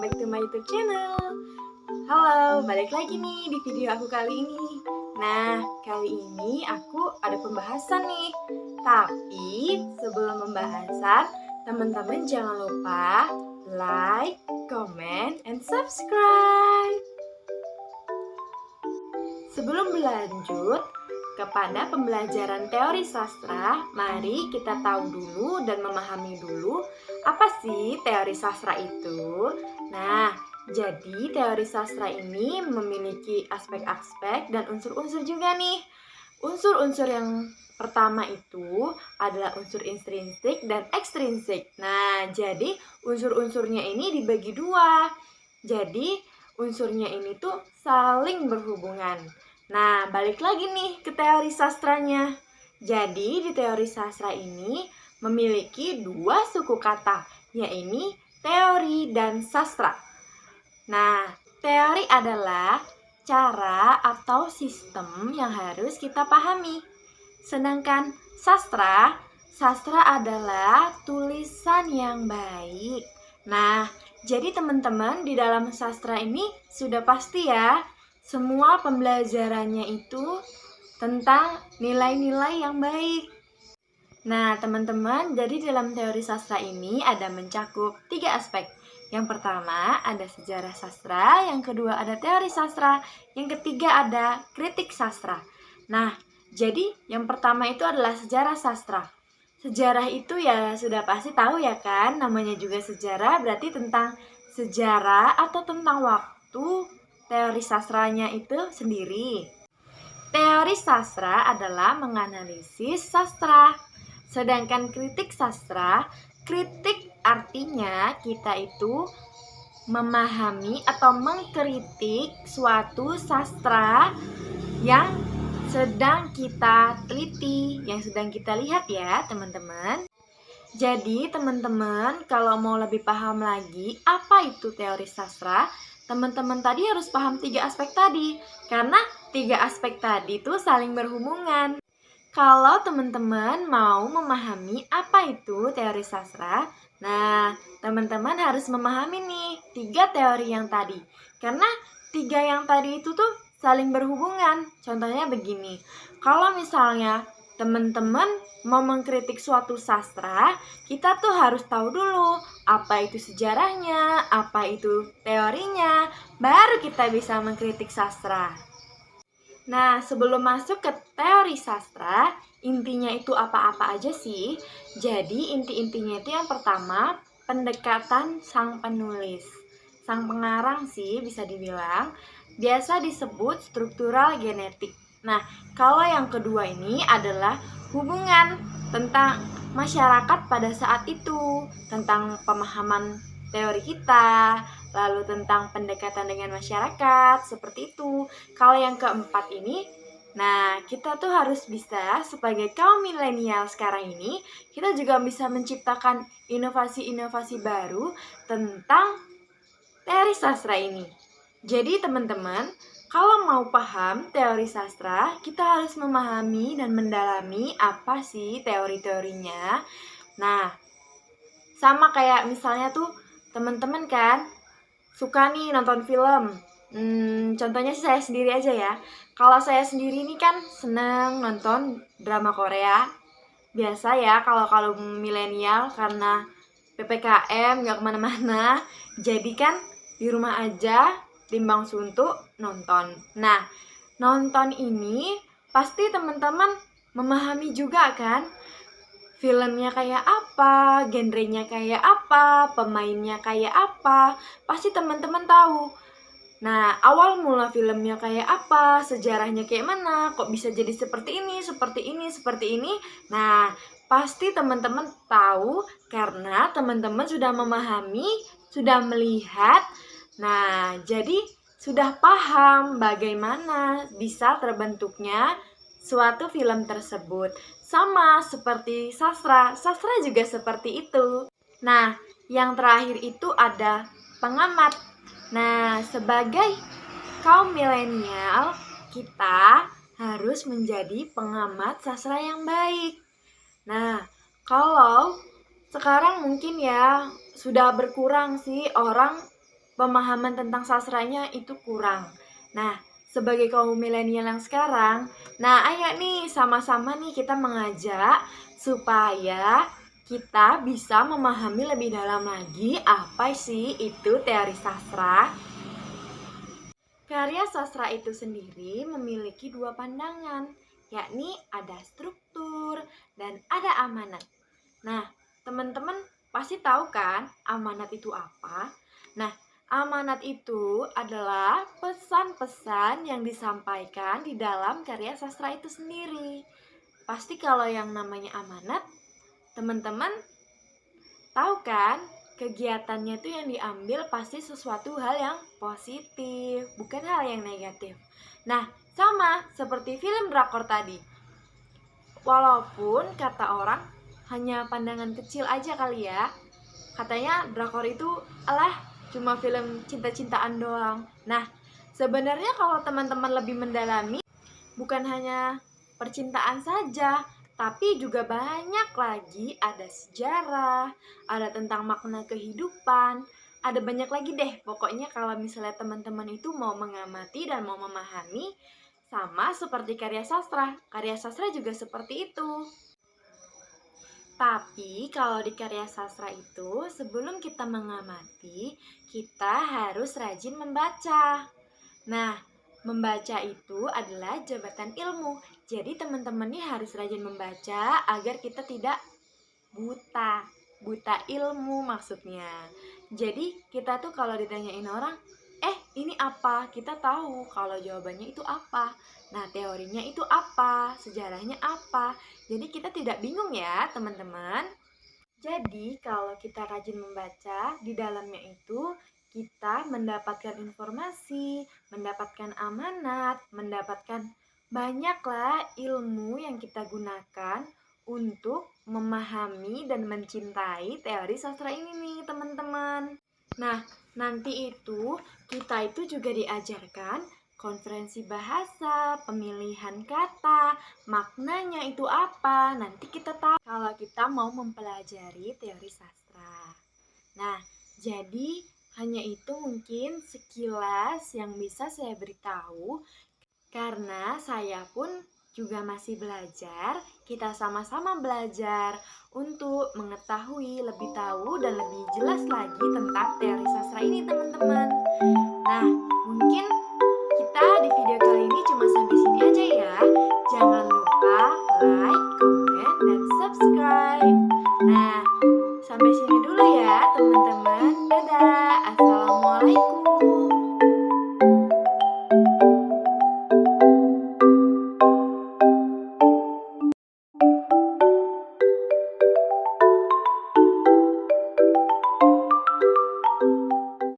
welcome back to my YouTube channel. Halo, balik lagi nih di video aku kali ini. Nah, kali ini aku ada pembahasan nih. Tapi sebelum pembahasan, teman-teman jangan lupa like, comment, and subscribe. Sebelum berlanjut kepada pembelajaran teori sastra, mari kita tahu dulu dan memahami dulu apa sih teori sastra itu. Nah, jadi teori sastra ini memiliki aspek-aspek dan unsur-unsur juga nih. Unsur-unsur yang pertama itu adalah unsur intrinsik dan ekstrinsik. Nah, jadi unsur-unsurnya ini dibagi dua. Jadi unsurnya ini tuh saling berhubungan. Nah, balik lagi nih ke teori sastranya. Jadi, di teori sastra ini memiliki dua suku kata, yaitu teori dan sastra. Nah, teori adalah cara atau sistem yang harus kita pahami. Sedangkan sastra adalah tulisan yang baik. Nah, jadi teman-teman di dalam sastra ini sudah pasti ya, semua pembelajarannya itu tentang nilai-nilai yang baik. Nah, teman-teman, jadi dalam teori sastra ini ada mencakup 3 aspek. Yang pertama ada sejarah sastra, yang kedua ada teori sastra, yang ketiga ada kritik sastra. Nah, jadi yang pertama itu adalah sejarah sastra. Sejarah itu ya sudah pasti tahu ya kan, namanya juga sejarah berarti tentang sejarah atau tentang waktu. Teori sastranya itu sendiri. Teori sastra adalah menganalisis sastra. Sedangkan kritik sastra, kritik artinya kita itu memahami atau mengkritik suatu sastra yang sedang kita teliti, yang sedang kita lihat ya teman-teman. Jadi teman-teman kalau mau lebih paham lagi apa itu teori sastra, teman-teman tadi harus paham 3 aspek tadi. Karena 3 aspek tadi itu saling berhubungan. Kalau teman-teman mau memahami apa itu teori sastra, nah teman-teman harus memahami nih 3 teori yang tadi. Karena 3 yang tadi itu tuh saling berhubungan. Contohnya begini, kalau misalnya teman-teman mau mengkritik suatu sastra, kita tuh harus tahu dulu apa itu sejarahnya, apa itu teorinya, baru kita bisa mengkritik sastra. Nah, sebelum masuk ke teori sastra, intinya itu apa-apa aja sih? Jadi, inti-intinya itu yang pertama, pendekatan sang penulis. Sang pengarang sih bisa dibilang, biasa disebut struktural genetik. Nah, kalau yang kedua ini adalah hubungan tentang masyarakat pada saat itu, tentang pemahaman teori kita, lalu tentang pendekatan dengan masyarakat, seperti itu. Kalau yang keempat ini, nah kita tuh harus bisa sebagai kaum milenial sekarang ini, kita juga bisa menciptakan inovasi-inovasi baru tentang teori sastra ini. Jadi teman-teman, kalau mau paham teori sastra, kita harus memahami dan mendalami apa sih teori-teorinya. Nah, sama kayak misalnya tuh teman-teman kan suka nih nonton film. Contohnya sih saya sendiri aja ya. Kalau saya sendiri ini kan seneng nonton drama Korea. Biasa ya kalau milenial karena PPKM nggak kemana-mana. Jadi kan di rumah aja timbang suntuk nonton. Nah, nonton ini pasti teman-teman memahami juga kan? Filmnya kayak apa, genrenya kayak apa, pemainnya kayak apa, pasti teman-teman tahu. Nah, awal mula filmnya kayak apa, sejarahnya kayak mana, kok bisa jadi seperti ini, seperti ini, seperti ini. Nah, pasti teman-teman tahu karena teman-teman sudah memahami, sudah melihat. Nah, jadi sudah paham bagaimana bisa terbentuknya suatu film tersebut. Sama seperti sastra juga seperti itu. Nah, yang terakhir itu ada pengamat. Nah, sebagai kaum milenial, kita harus menjadi pengamat sastra yang baik. Nah, kalau sekarang mungkin ya sudah berkurang sih orang pemahaman tentang sastranya itu kurang. Nah, sebagai kaum milenial yang sekarang, nah ayo nih sama-sama nih kita mengajak supaya kita bisa memahami lebih dalam lagi apa sih itu teori sastra. Karya sastra itu sendiri memiliki dua pandangan, yakni ada struktur dan ada amanat. Nah, teman-teman pasti tahu kan amanat itu apa? Nah, amanat itu adalah pesan-pesan yang disampaikan di dalam karya sastra itu sendiri. Pasti kalau yang namanya amanat, teman-teman tahu kan? Kegiatannya itu yang diambil pasti sesuatu hal yang positif, bukan hal yang negatif. Nah, sama seperti film drakor tadi. Walaupun kata orang hanya pandangan kecil aja kali ya. Katanya drakor itu alah cuma film cinta-cintaan doang. Nah, sebenarnya kalau teman-teman lebih mendalami bukan hanya percintaan saja, tapi juga banyak lagi ada sejarah, ada tentang makna kehidupan, ada banyak lagi deh. Pokoknya kalau misalnya teman-teman itu mau mengamati dan mau memahami, sama seperti karya sastra juga seperti itu. Tapi kalau di karya sastra itu, sebelum kita mengamati, kita harus rajin membaca. Nah, membaca itu adalah jabatan ilmu. Jadi teman-teman nih harus rajin membaca agar kita tidak buta. Buta ilmu maksudnya. Jadi kita tuh kalau ditanyain orang, ini apa? Kita tahu kalau jawabannya itu apa. Nah, teorinya itu apa? Sejarahnya apa? Jadi kita tidak bingung ya, teman-teman. Jadi, kalau kita rajin membaca, di dalamnya itu kita mendapatkan informasi, mendapatkan amanat, mendapatkan banyaklah ilmu yang kita gunakan untuk memahami dan mencintai teori sastra ini nih, teman-teman. Nah, nanti itu kita itu juga diajarkan konferensi bahasa, pemilihan kata, maknanya itu apa. Nanti kita tahu kalau kita mau mempelajari teori sastra. Nah, jadi hanya itu mungkin sekilas yang bisa saya beritahu karena saya pun juga masih belajar. Kita sama-sama belajar untuk mengetahui lebih tahu dan lebih jelas lagi tentang teori sastra ini, teman-teman. Nah, mungkin